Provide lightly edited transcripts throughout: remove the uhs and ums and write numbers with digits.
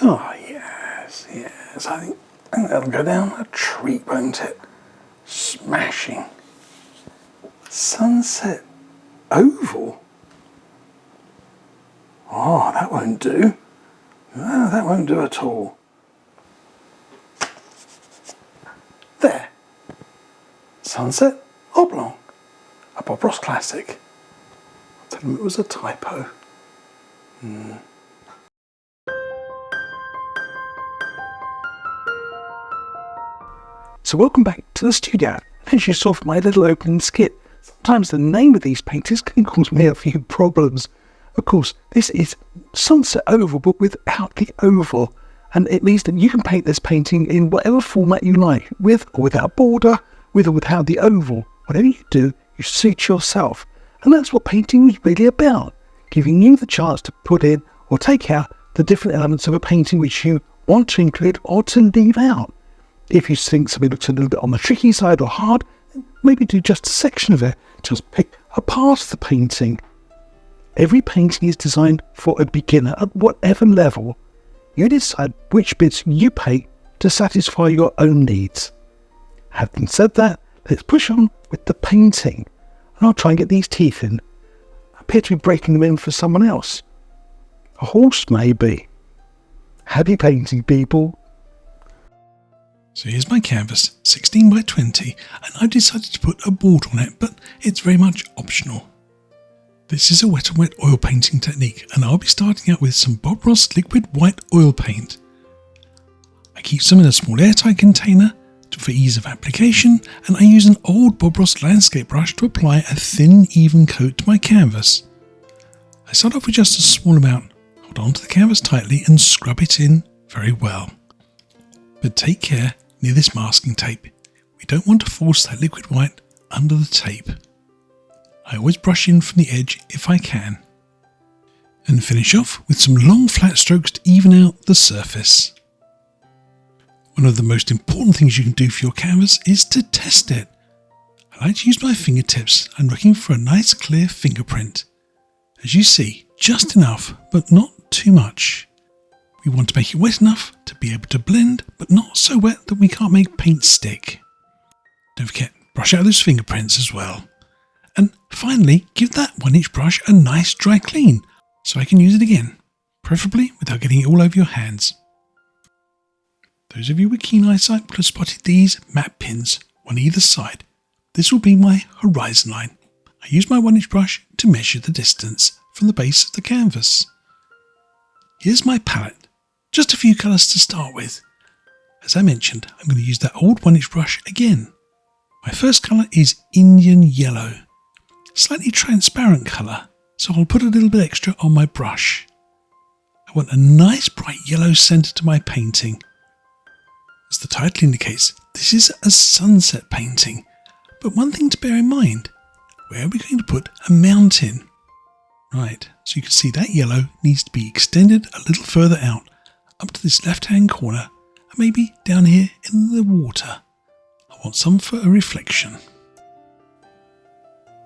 Oh, yes, yes. I think that'll go down a treat, won't it? Smashing. Sunset oval. Oh, that won't do. No, that won't do at all. There. Sunset oblong. A Bob Ross classic. I'll tell him it was a typo. So welcome back to the studio. As you saw from my little opening skit, sometimes the name of these paintings can cause me a few problems. Of course, this is Sunset Oval, but without the oval. And it means that you can paint this painting in whatever format you like, with or without border, with or without the oval. Whatever you do, you suit yourself. And that's what painting is really about, giving you the chance to put in or take out the different elements of a painting which you want to include or to leave out. If you think something looks a little bit on the tricky side or hard, maybe do just a section of it. Just pick a part of the painting. Every painting is designed for a beginner at whatever level. You decide which bits you paint to satisfy your own needs. Having said that, let's push on with the painting. And I'll try and get these teeth in. I appear to be breaking them in for someone else. A horse, maybe. Happy painting, people. So here's my canvas, 16 by 20, and I've decided to put a border on it, but it's very much optional. This is a wet on wet oil painting technique, and I'll be starting out with some Bob Ross liquid white oil paint. I keep some in a small airtight container for ease of application, and I use an old Bob Ross landscape brush to apply a thin, even coat to my canvas. I start off with just a small amount, hold on to the canvas tightly and scrub it in very well. But take care near this masking tape. We don't want to force that liquid white under the tape. I always brush in from the edge if I can. And finish off with some long flat strokes to even out the surface. One of the most important things you can do for your canvas is to test it. I like to use my fingertips. I'm looking for a nice clear fingerprint. As you see, just enough, but not too much. We want to make it wet enough to be able to blend, but not so wet that we can't make paint stick. Don't forget, brush out those fingerprints as well. And finally, give that 1-inch brush a nice dry clean, so I can use it again, preferably without getting it all over your hands. Those of you with keen eyesight will have spotted these map pins, one either side. This will be my horizon line. I use my 1-inch brush to measure the distance from the base of the canvas. Here's my palette. Just a few colours to start with. As I mentioned, I'm going to use that old 1-inch brush again. My first colour is Indian Yellow. Slightly transparent colour, so I'll put a little bit extra on my brush. I want a nice bright yellow centre to my painting. As the title indicates, this is a sunset painting, but one thing to bear in mind, where are we going to put a mountain? Right, so you can see that yellow needs to be extended a little further out, up to this left-hand corner, and maybe down here in the water. I want some for a reflection.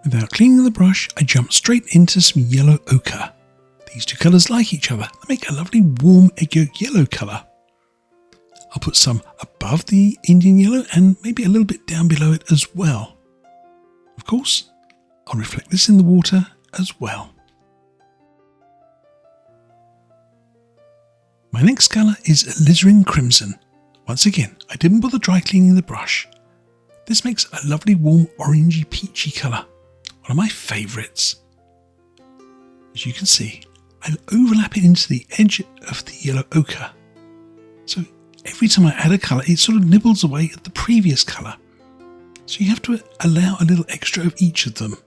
Without cleaning the brush, I jump straight into some yellow ochre. These two colours like each other. They make a lovely warm egg yolk yellow colour. I'll put some above the Indian yellow and maybe a little bit down below it as well. Of course, I'll reflect this in the water as well. My next colour is alizarin crimson. Once again, I didn't bother dry cleaning the brush. This makes a lovely warm orangey peachy colour. One of my favourites. As you can see, I overlap it into the edge of the yellow ochre. So every time I add a colour, it sort of nibbles away at the previous colour. So you have to allow a little extra of each of them.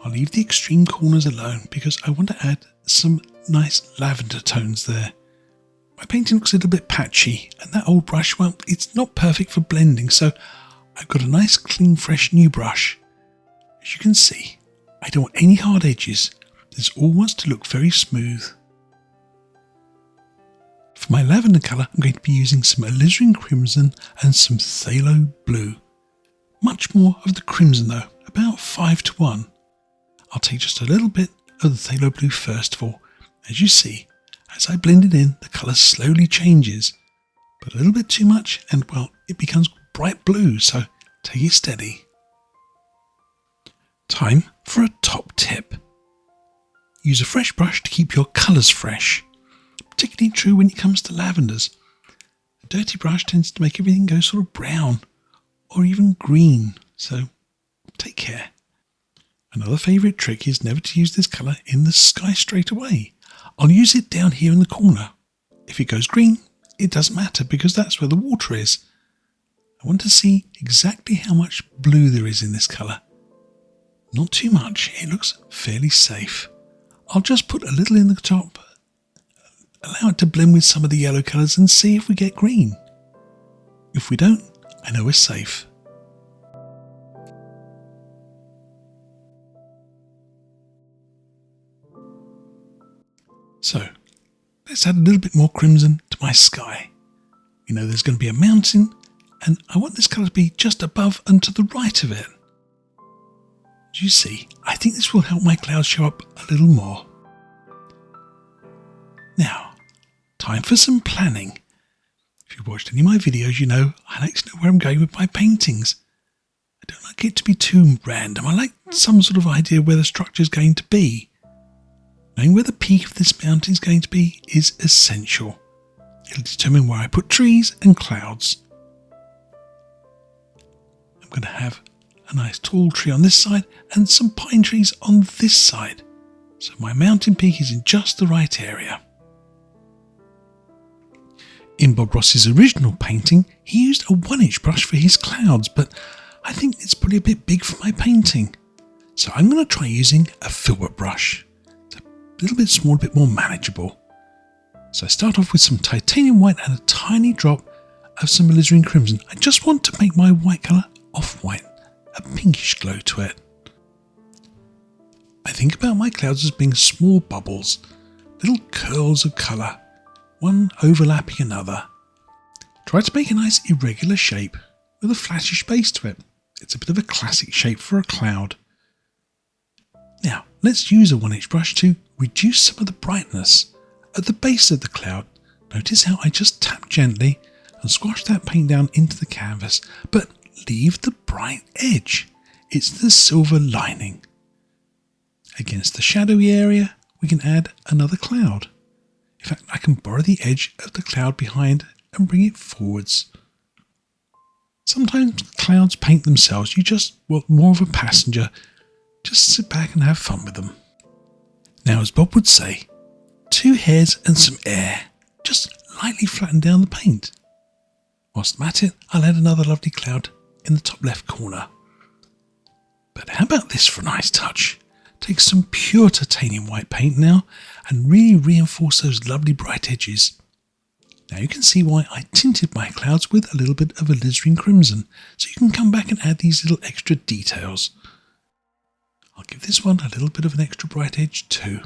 I'll leave the extreme corners alone because I want to add some nice lavender tones there. My painting looks a little bit patchy, and that old brush, well, it's not perfect for blending, so I've got a nice clean fresh new brush. As you can see, I don't want any hard edges. This all wants to look very smooth. For my lavender colour, I'm going to be using some alizarin crimson and some phthalo blue. Much more of the crimson though, about 5:1. I'll take just a little bit of the phthalo blue first of all. As you see, As I blend it in, the colour slowly changes, but a little bit too much and, well, it becomes bright blue, so take it steady. Time for a top tip. Use a fresh brush to keep your colours fresh. Particularly true when it comes to lavenders. A dirty brush tends to make everything go sort of brown or even green, so take care. Another favourite trick is never to use this colour in the sky straight away. I'll use it down here in the corner. If it goes green, it doesn't matter because that's where the water is. I want to see exactly how much blue there is in this colour. Not too much, it looks fairly safe. I'll just put a little in the top, allow it to blend with some of the yellow colours and see if we get green. If we don't, I know we're safe. So, let's add a little bit more crimson to my sky. You know there's going to be a mountain, and I want this colour to be just above and to the right of it. Do you see? I think this will help my clouds show up a little more. Now, time for some planning. If you've watched any of my videos, you know I like to know where I'm going with my paintings. I don't like it to be too random. I like some sort of idea where the structure is going to be. Knowing where the peak of this mountain is going to be is essential. It'll determine where I put trees and clouds. I'm going to have a nice tall tree on this side and some pine trees on this side. So my mountain peak is in just the right area. In Bob Ross's original painting, he used a 1-inch brush for his clouds, but I think it's probably a bit big for my painting. So I'm going to try using a filbert brush. A little bit smaller, a bit more manageable. So I start off with some titanium white and a tiny drop of some alizarin crimson. I just want to make my white colour off-white, a pinkish glow to it. I think about my clouds as being small bubbles, little curls of colour, one overlapping another. Try to make a nice irregular shape with a flattish base to it. It's a bit of a classic shape for a cloud. Now, let's use a 1-inch brush to reduce some of the brightness. At the base of the cloud, notice how I just tap gently and squash that paint down into the canvas, but leave the bright edge. It's the silver lining. Against the shadowy area, we can add another cloud. In fact, I can borrow the edge of the cloud behind and bring it forwards. Sometimes clouds paint themselves. You just want more of a passenger. Just sit back and have fun with them. Now, as Bob would say, 2 hairs and some air. Just lightly flatten down the paint. Whilst I'm at it, I'll add another lovely cloud in the top left corner. But how about this for a nice touch? Take some pure titanium white paint now and really reinforce those lovely bright edges. Now you can see why I tinted my clouds with a little bit of alizarin crimson, so you can come back and add these little extra details. I'll give this one a little bit of an extra bright edge too.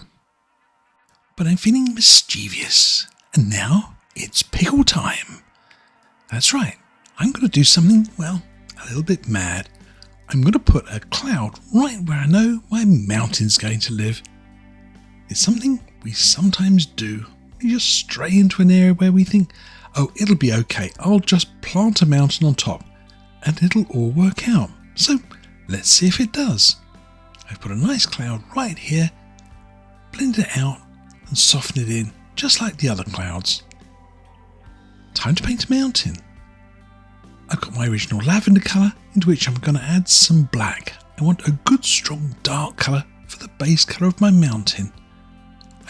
But I'm feeling mischievous, and now it's pickle time. That's right, I'm going to do something, well, a little bit mad. I'm going to put a cloud right where I know my mountain's going to live. It's something we sometimes do. We just stray into an area where we think, oh, it'll be okay. I'll just plant a mountain on top and it'll all work out. So let's see if it does. I've put a nice cloud right here, blend it out and soften it in just like the other clouds. Time to paint a mountain. I've got my original lavender colour into which I'm going to add some black. I want a good strong dark colour for the base colour of my mountain.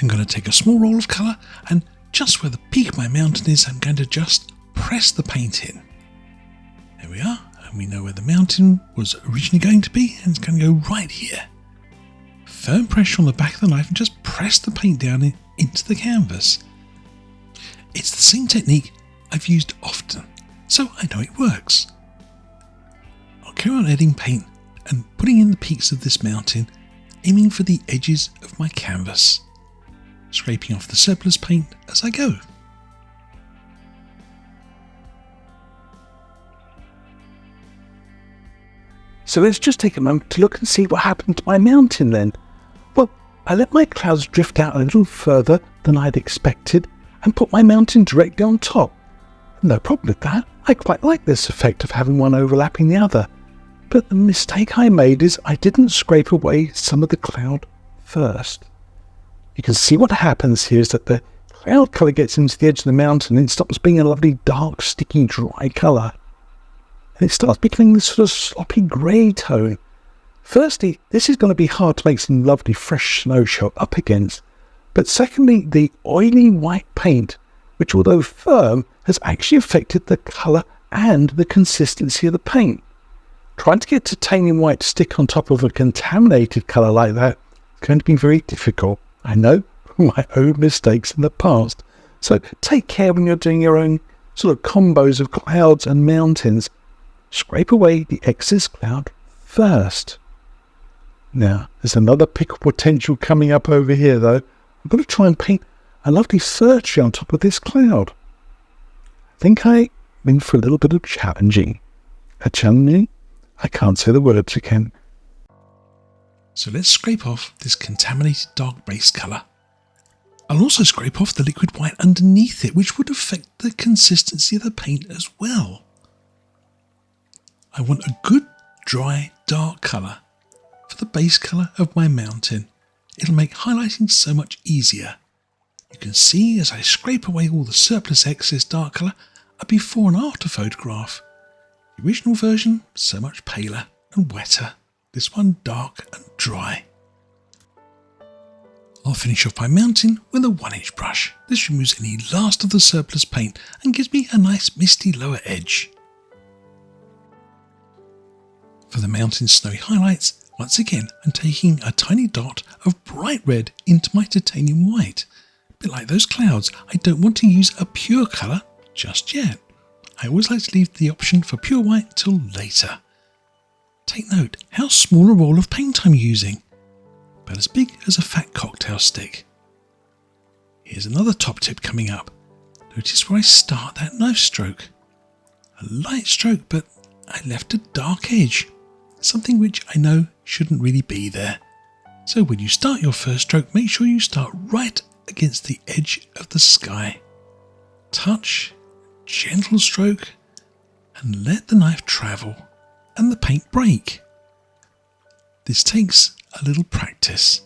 I'm going to take a small roll of colour and just where the peak of my mountain is, I'm going to just press the paint in. There we are, and we know where the mountain was originally going to be, and it's going to go right here. Firm pressure on the back of the knife and just press the paint down into the canvas. It's the same technique I've used often, so I know it works. I'll carry on adding paint and putting in the peaks of this mountain, aiming for the edges of my canvas, scraping off the surplus paint as I go. So let's just take a moment to look and see what happened to my mountain then. Well, I let my clouds drift out a little further than I'd expected and put my mountain directly on top. No problem with that. I quite like this effect of having one overlapping the other. But the mistake I made is I didn't scrape away some of the cloud first. You can see what happens here is that the cloud colour gets into the edge of the mountain and it stops being a lovely dark, sticky, dry colour. And it starts becoming this sort of sloppy grey tone. Firstly, this is going to be hard to make some lovely fresh snow show up against. But secondly, the oily white paint, which although firm, has actually affected the colour and the consistency of the paint. Trying to get titanium white to stick on top of a contaminated colour like that is going to be very difficult. I know from my own mistakes in the past. So take care when you're doing your own sort of combos of clouds and mountains. Scrape away the excess cloud first. Now, there's another pickle potential coming up over here though. I'm going to try and paint a lovely fir tree on top of this cloud. I think I'm in for a little bit of challenging. Challenging? I can't say the words again. So let's scrape off this contaminated dark base colour. I'll also scrape off the liquid white underneath it, which would affect the consistency of the paint as well. I want a good, dry, dark colour for the base colour of my mountain. It'll make highlighting so much easier. You can see as I scrape away all the surplus excess dark colour, a before and after photograph. The original version, so much paler and wetter. This one dark and dry. I'll finish off my mountain with a 1-inch brush. This removes any last of the surplus paint and gives me a nice misty lower edge. For the mountain's snowy highlights, once again I'm taking a tiny dot of bright red into my titanium white. A bit like those clouds, I don't want to use a pure colour just yet. I always like to leave the option for pure white till later. Take note how small a roll of paint I'm using, about as big as a fat cocktail stick. Here's another top tip coming up. Notice where I start that knife stroke. A light stroke, but I left a dark edge, something which I know shouldn't really be there. So when you start your first stroke, make sure you start right against the edge of the sky. Touch, gentle stroke, and let the knife travel and the paint break. This takes a little practice,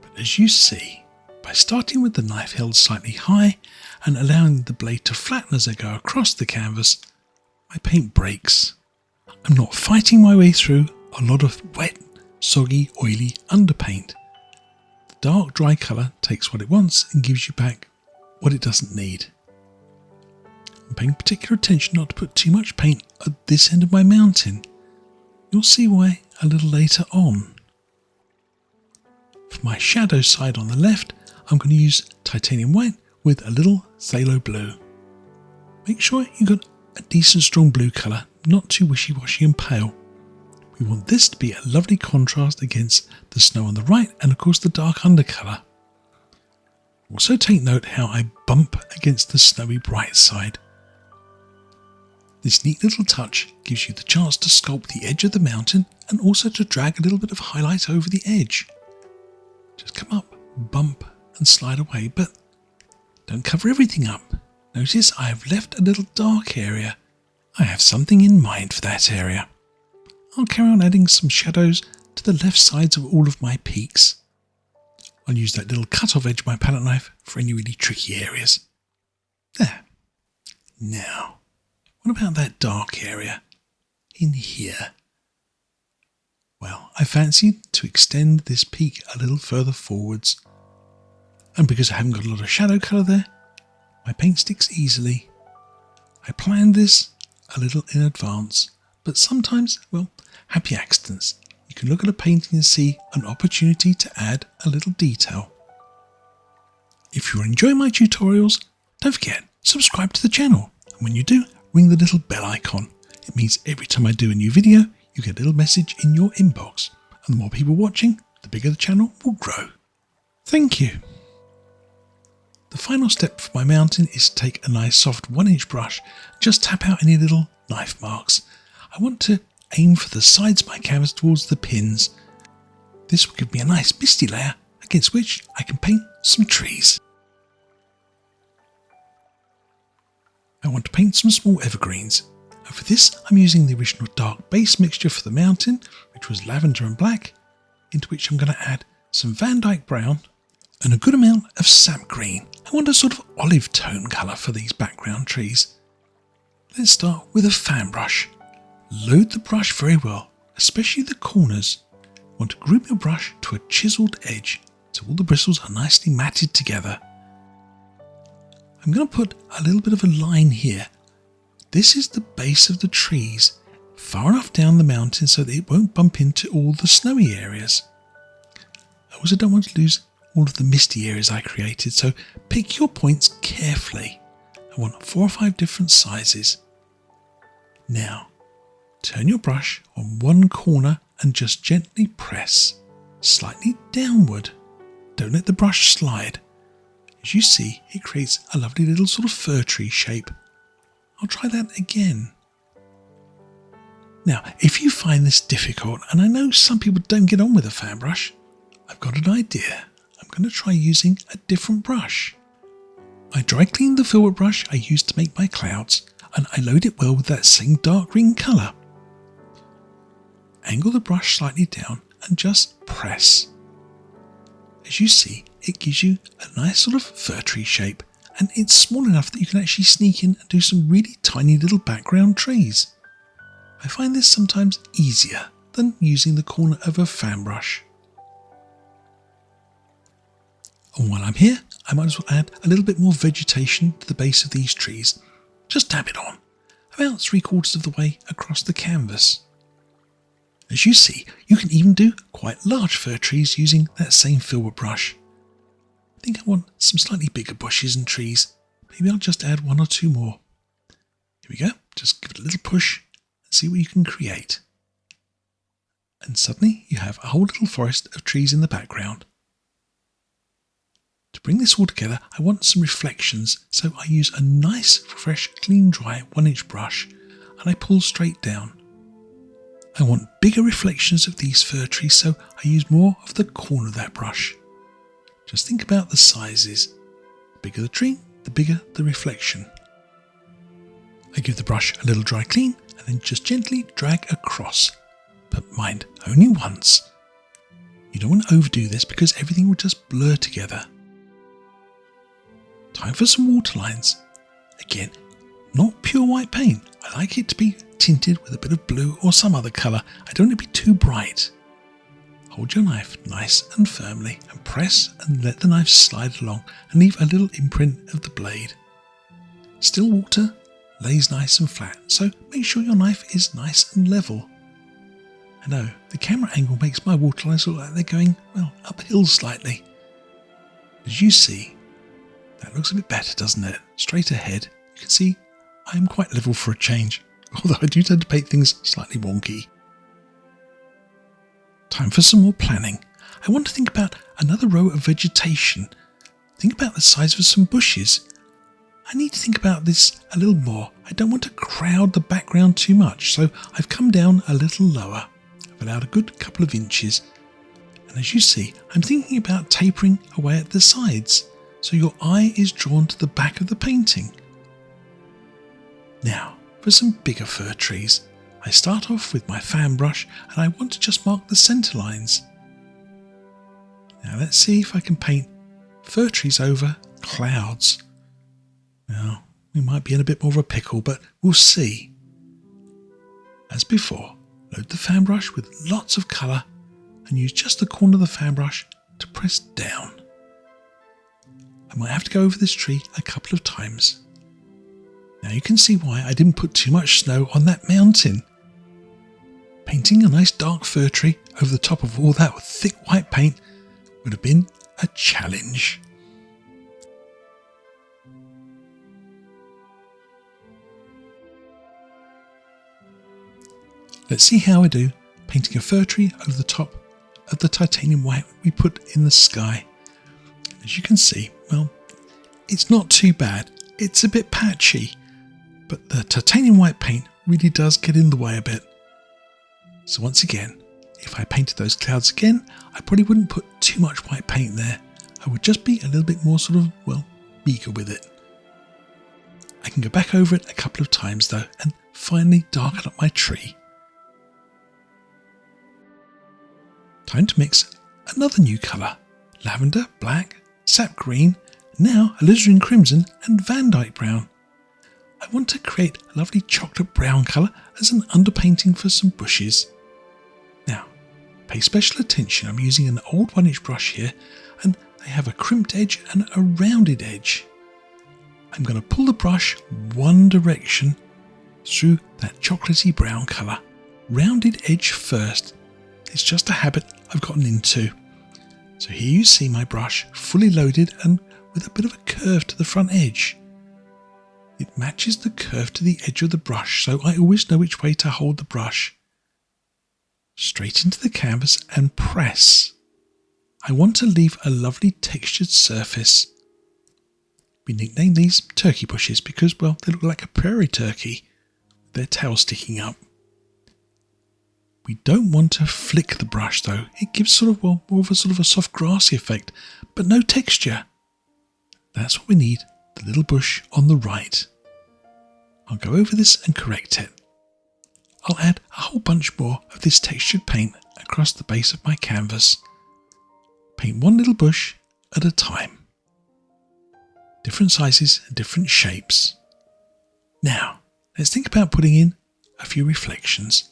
but as you see, by starting with the knife held slightly high and allowing the blade to flatten as I go across the canvas, my paint breaks. I'm not fighting my way through a lot of wet, soggy, oily underpaint. The dark, dry colour takes what it wants and gives you back what it doesn't need. I'm paying particular attention not to put too much paint at this end of my mountain. You'll see why a little later on. For my shadow side on the left, I'm going to use titanium white with a little phthalo blue. Make sure you've got a decent strong blue colour, not too wishy-washy and pale. We want this to be a lovely contrast against the snow on the right and of course the dark undercolour. Also take note how I bump against the snowy bright side. This neat little touch gives you the chance to sculpt the edge of the mountain and also to drag a little bit of highlight over the edge. Just come up, bump and slide away, but don't cover everything up. Notice I have left a little dark area. I have something in mind for that area. I'll carry on adding some shadows to the left sides of all of my peaks. I'll use that little cut-off edge of my palette knife for any really tricky areas. There. Now, what about that dark area in here? Well, I fancied to extend this peak a little further forwards. And because I haven't got a lot of shadow colour there, my paint sticks easily. I planned this a little in advance, but sometimes, well, happy accidents. You can look at a painting and see an opportunity to add a little detail. If you're enjoying my tutorials, don't forget, subscribe to the channel. And when you do, ring the little bell icon. It means every time I do a new video, you get a little message in your inbox. And the more people watching, the bigger the channel will grow. Thank you. The final step for my mountain is to take a nice soft 1-inch brush, just tap out any little knife marks. I want to aim for the sides of my canvas towards the pins. This will give me a nice misty layer against which I can paint some trees. I want to paint some small evergreens, and for this I'm using the original dark base mixture for the mountain, which was lavender and black, into which I'm going to add some Van Dyke brown and a good amount of sap green. I want a sort of olive tone colour for these background trees. Let's start with a fan brush. Load the brush very well, especially the corners. Want to group your brush to a chiselled edge so all the bristles are nicely matted together. I'm going to put a little bit of a line here. This is the base of the trees, far enough down the mountain so that it won't bump into all the snowy areas. I also don't want to lose all of the misty areas I created, so pick your points carefully. I want 4 or 5 different sizes. Now, turn your brush on one corner and just gently press, slightly downward. Don't let the brush slide. As you see, it creates a lovely little sort of fir tree shape. I'll try that again. Now, if you find this difficult, and I know some people don't get on with a fan brush, I've got an idea. I'm going to try using a different brush. I dry cleaned the filbert brush I used to make my clouds, and I load it well with that same dark green colour. Angle the brush slightly down and just press. As you see, it gives you a nice sort of fir tree shape, and it's small enough that you can actually sneak in and do some really tiny little background trees. I find this sometimes easier than using the corner of a fan brush. And while I'm here, I might as well add a little bit more vegetation to the base of these trees. Just dab it on, about 3/4 of the way across the canvas. As you see, you can even do quite large fir trees using that same filbert brush. I think I want some slightly bigger bushes and trees. Maybe I'll just add 1 or 2 more. Here we go, just give it a little push and see what you can create. And suddenly you have a whole little forest of trees in the background. To bring this all together, I want some reflections, so I use a nice, fresh, clean, dry 1-inch brush and I pull straight down. I want bigger reflections of these fir trees, so I use more of the corner of that brush. Just think about the sizes. The bigger the tree, the bigger the reflection. I give the brush a little dry clean and then just gently drag across. But mind, only once. You don't want to overdo this because everything will just blur together. Time for some waterlines. Again, not pure white paint. I like it to be tinted with a bit of blue or some other colour. I don't want it to be too bright. Hold your knife nice and firmly and press and let the knife slide along and leave a little imprint of the blade. Still water lays nice and flat, so make sure your knife is nice and level. I know, the camera angle makes my waterlines look like they're going, well, uphill slightly. As you see, that looks a bit better, doesn't it? Straight ahead, you can see I'm quite level for a change, although I do tend to paint things slightly wonky. Time for some more planning. I want to think about another row of vegetation. Think about the size of some bushes. I need to think about this a little more. I don't want to crowd the background too much, so I've come down a little lower. I've allowed a good couple of inches. And as you see, I'm thinking about tapering away at the sides, so your eye is drawn to the back of the painting. Now, for some bigger fir trees. I start off with my fan brush and I want to just mark the centre lines. Now let's see if I can paint fir trees over clouds. Now, we might be in a bit more of a pickle, but we'll see. As before, load the fan brush with lots of colour and use just the corner of the fan brush to press down. I might have to go over this tree a couple of times. Now you can see why I didn't put too much snow on that mountain. Painting a nice dark fir tree over the top of all that thick white paint would have been a challenge. Let's see how I do painting a fir tree over the top of the titanium white we put in the sky. As you can see, well, it's not too bad. It's a bit patchy, but the titanium white paint really does get in the way a bit. So once again, if I painted those clouds again, I probably wouldn't put too much white paint there. I would just be a little bit more sort of, well, meager with it. I can go back over it a couple of times though and finally darken up my tree. Time to mix another new colour. Lavender, black, sap green, now alizarin crimson and Van Dyke brown. I want to create a lovely chocolate brown colour as an underpainting for some bushes. Now, pay special attention. I'm using an old 1-inch brush here and they have a crimped edge and a rounded edge. I'm going to pull the brush one direction through that chocolatey brown colour. Rounded edge first. It's just a habit I've gotten into. So here you see my brush fully loaded and with a bit of a curve to the front edge. It matches the curve to the edge of the brush, so I always know which way to hold the brush. Straight into the canvas and press. I want to leave a lovely textured surface. We nickname these turkey bushes because, well, they look like a prairie turkey with their tail sticking up. We don't want to flick the brush though. It gives sort of, well, more of a sort of a soft grassy effect, but no texture. That's what we need, the little bush on the right. I'll go over this and correct it. I'll add a whole bunch more of this textured paint across the base of my canvas. Paint one little bush at a time. Different sizes and different shapes. Now, let's think about putting in a few reflections.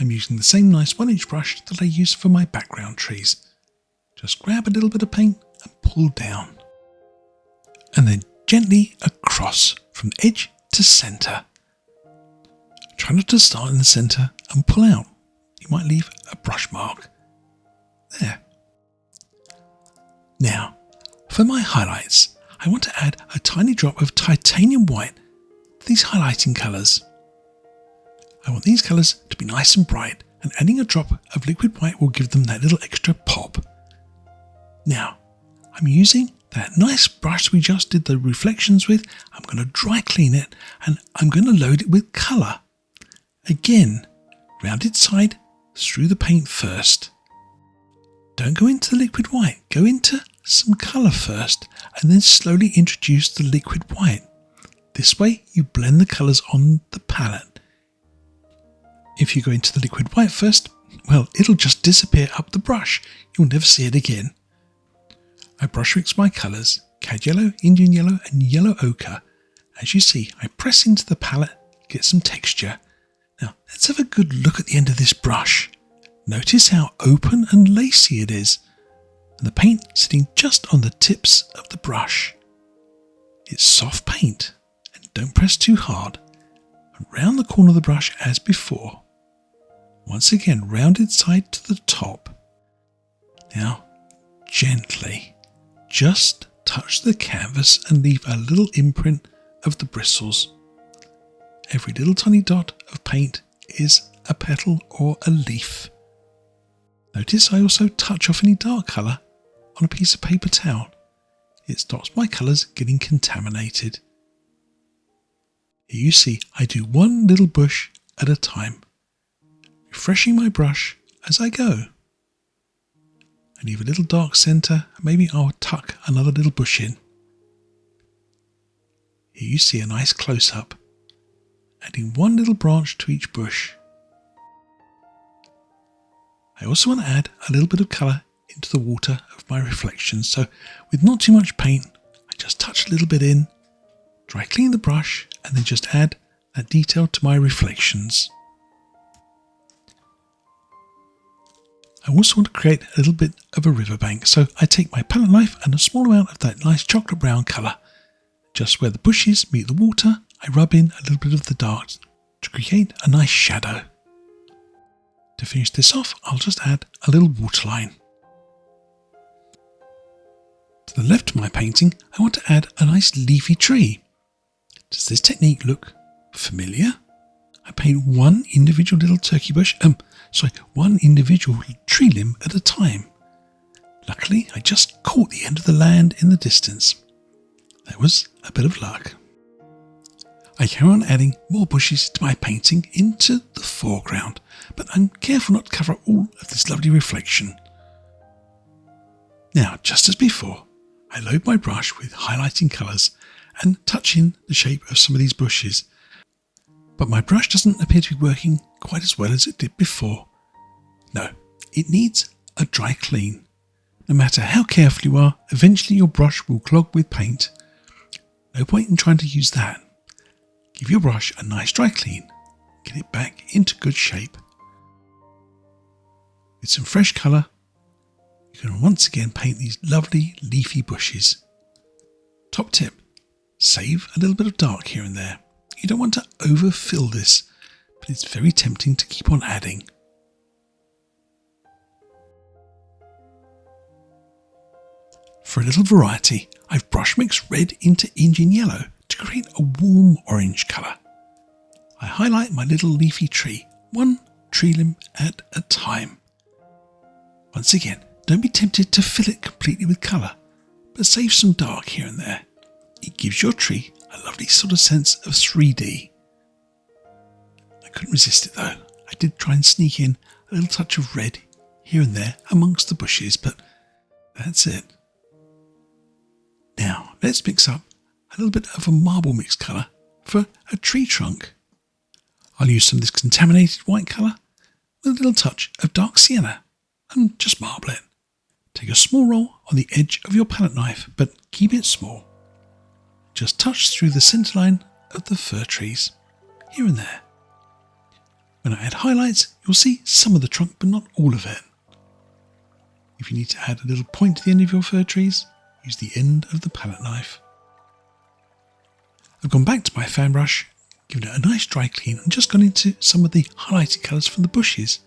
I'm using the same nice 1-inch brush that I used for my background trees. Just grab a little bit of paint and pull down. And then gently across from edge to centre. Try not to start in the centre and pull out. You might leave a brush mark. There. Now, for my highlights, I want to add a tiny drop of titanium white to these highlighting colours. I want these colours to be nice and bright, and adding a drop of liquid white will give them that little extra pop. Now, I'm using that nice brush we just did the reflections with. I'm going to dry clean it and I'm going to load it with colour. Again, rounded side through the paint first. Don't go into the liquid white, go into some colour first and then slowly introduce the liquid white. This way you blend the colours on the palette. If you go into the liquid white first, well, it'll just disappear up the brush. You'll never see it again. I brush mix my colours, cad yellow, Indian yellow and yellow ochre. As you see, I press into the palette, get some texture. Now, let's have a good look at the end of this brush. Notice how open and lacy it is, and the paint sitting just on the tips of the brush. It's soft paint, and don't press too hard. Around the corner of the brush as before. Once again, rounded side to the top. Now, gently, just touch the canvas and leave a little imprint of the bristles. Every little tiny dot of paint is a petal or a leaf. Notice I also touch off any dark colour on a piece of paper towel. It stops my colours getting contaminated. Here you see I do one little bush at a time, refreshing my brush as I go. I leave a little dark centre, maybe I'll tuck another little bush in. Here you see a nice close-up, adding one little branch to each bush. I also want to add a little bit of colour into the water of my reflections, so with not too much paint, I just touch a little bit in, dry clean the brush, and then just add that detail to my reflections. I also want to create a little bit of a riverbank, so I take my palette knife and a small amount of that nice chocolate brown colour. Just where the bushes meet the water, I rub in a little bit of the dark to create a nice shadow. To finish this off, I'll just add a little waterline. To the left of my painting, I want to add a nice leafy tree. Does this technique look familiar? I paint one individual little one individual tree limb at a time. Luckily, I just caught the end of the land in the distance. That was a bit of luck. I carry on adding more bushes to my painting into the foreground, but I'm careful not to cover up all of this lovely reflection. Now, just as before, I load my brush with highlighting colours and touch in the shape of some of these bushes, but my brush doesn't appear to be working quite as well as it did before. No, it needs a dry clean. No matter how careful you are, eventually your brush will clog with paint. No point in trying to use that. Give your brush a nice dry clean. Get it back into good shape. With some fresh colour, you can once again paint these lovely leafy bushes. Top tip, save a little bit of dark here and there. You don't want to overfill this, but it's very tempting to keep on adding. For a little variety, I've brush mixed red into Indian yellow to create a warm orange colour. I highlight my little leafy tree, one tree limb at a time. Once again, don't be tempted to fill it completely with colour, but save some dark here and there. It gives your tree a lovely sort of sense of 3D. I couldn't resist it though. I did try and sneak in a little touch of red here and there amongst the bushes, but that's it. Now let's mix up a little bit of a marble mix colour for a tree trunk. I'll use some of this contaminated white colour with a little touch of dark sienna and just marble it. Take a small roll on the edge of your palette knife, but keep it small. Just touch through the centre line of the fir trees, here and there. When I add highlights, you'll see some of the trunk, but not all of it. If you need to add a little point to the end of your fir trees, use the end of the palette knife. I've gone back to my fan brush, given it a nice dry clean, and just gone into some of the highlighted colours from the bushes.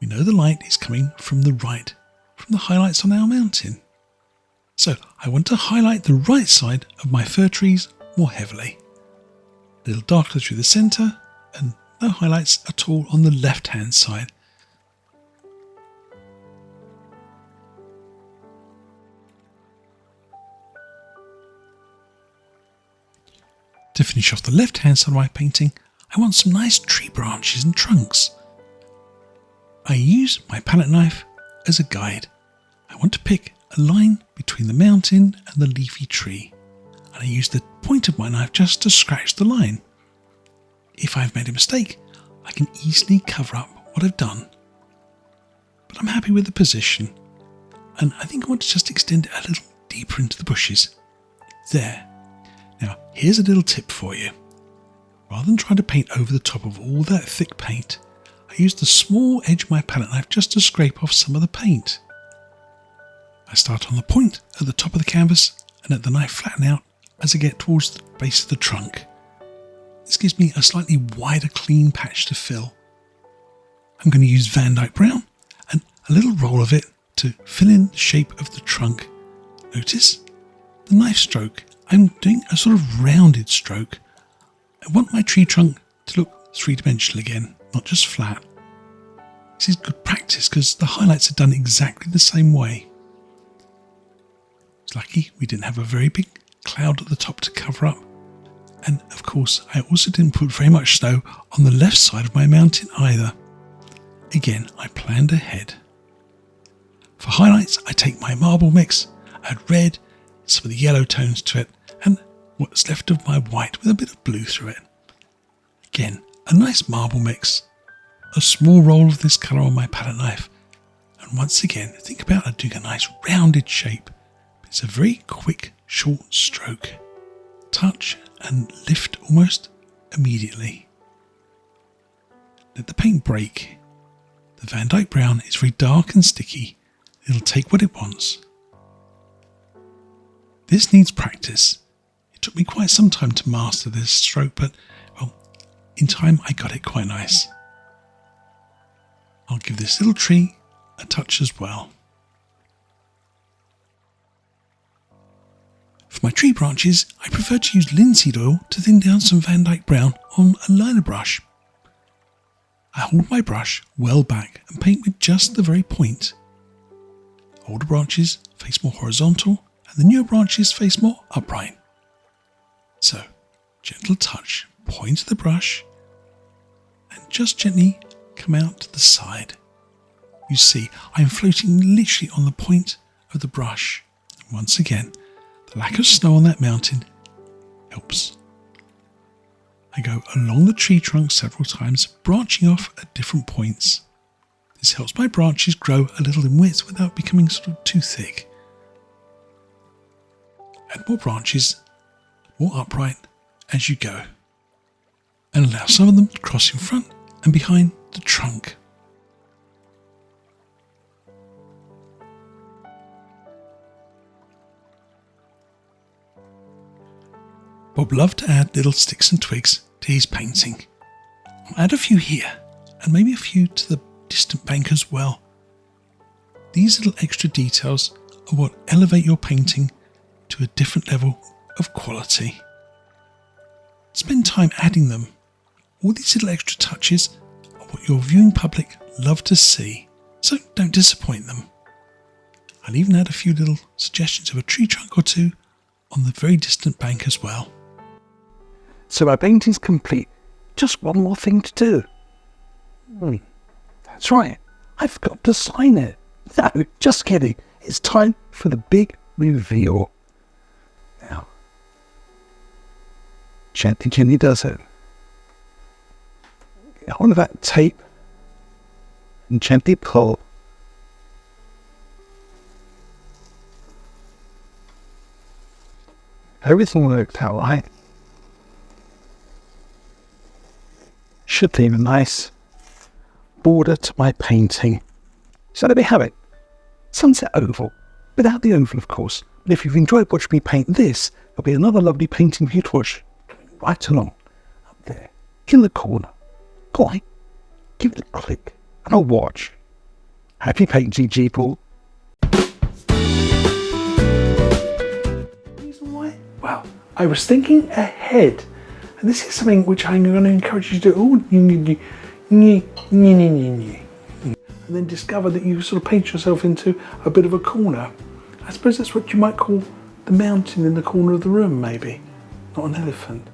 We know the light is coming from the right, from the highlights on our mountain. So I want to highlight the right side of my fir trees more heavily. A little darker through the centre and no highlights at all on the left hand side. To finish off the left hand side of my painting, I want some nice tree branches and trunks. I use my palette knife as a guide. I want to pick a line between the mountain and the leafy tree, and I use the point of my knife just to scratch the line. If I've made a mistake, I can easily cover up what I've done. But I'm happy with the position, and I think I want to just extend it a little deeper into the bushes. There. Now, here's a little tip for you. Rather than trying to paint over the top of all that thick paint, I use the small edge of my palette knife just to scrape off some of the paint. I start on the point at the top of the canvas and let the knife flatten out as I get towards the base of the trunk. This gives me a slightly wider clean patch to fill. I'm going to use Van Dyke Brown and a little roll of it to fill in the shape of the trunk. Notice the knife stroke. I'm doing a sort of rounded stroke. I want my tree trunk to look three-dimensional again, not just flat. This is good practice because the highlights are done exactly the same way. It's lucky we didn't have a very big cloud at the top to cover up. And of course, I also didn't put very much snow on the left side of my mountain either. Again, I planned ahead. For highlights, I take my marble mix, add red, some of the yellow tones to it, and what's left of my white with a bit of blue through it. Again, a nice marble mix, a small roll of this colour on my palette knife, and once again, think about doing a nice rounded shape. It's a very quick, short stroke. Touch and lift almost immediately. Let the paint break. The Van Dyke Brown is very dark and sticky. It'll take what it wants. This needs practice. It took me quite some time to master this stroke, but, well, in time I got it quite nice. I'll give this little tree a touch as well. For my tree branches, I prefer to use linseed oil to thin down some Van Dyke Brown on a liner brush. I hold my brush well back and paint with just the very point. Older branches face more horizontal and the newer branches face more upright. So, gentle touch, point of the brush, and just gently come out to the side. You see, I'm floating literally on the point of the brush. Once again, the lack of snow on that mountain helps. I go along the tree trunk several times, branching off at different points. This helps my branches grow a little in width without becoming sort of too thick. Add more branches, more upright as you go, and allow some of them to cross in front and behind the trunk. Bob loved to add little sticks and twigs to his painting. I'll add a few here, and maybe a few to the distant bank as well. These little extra details are what elevate your painting to a different level of quality. Spend time adding them. All these little extra touches are what your viewing public love to see, so don't disappoint them. I'll even add a few little suggestions of a tree trunk or two on the very distant bank as well. So my painting's complete. Just one more thing to do. That's right. I forgot to sign it. No, just kidding. It's time for the big reveal. Now, gently does it. Get hold of that tape and gently pull. Everything worked out right. Should leave a nice border to my painting. So there we have it. Sunset Oval. Without the oval, of course. But if you've enjoyed watching me paint this, there'll be another lovely painting for you to watch right along. Up there. In the corner. Go on. Give it a click. And I'll watch. Happy painting, people. Reason why? Well, I was thinking ahead. And this is something which I'm going to encourage you to do. And then discover that you sort of paint yourself into a bit of a corner. I suppose that's what you might call the mountain in the corner of the room, maybe. Not an elephant.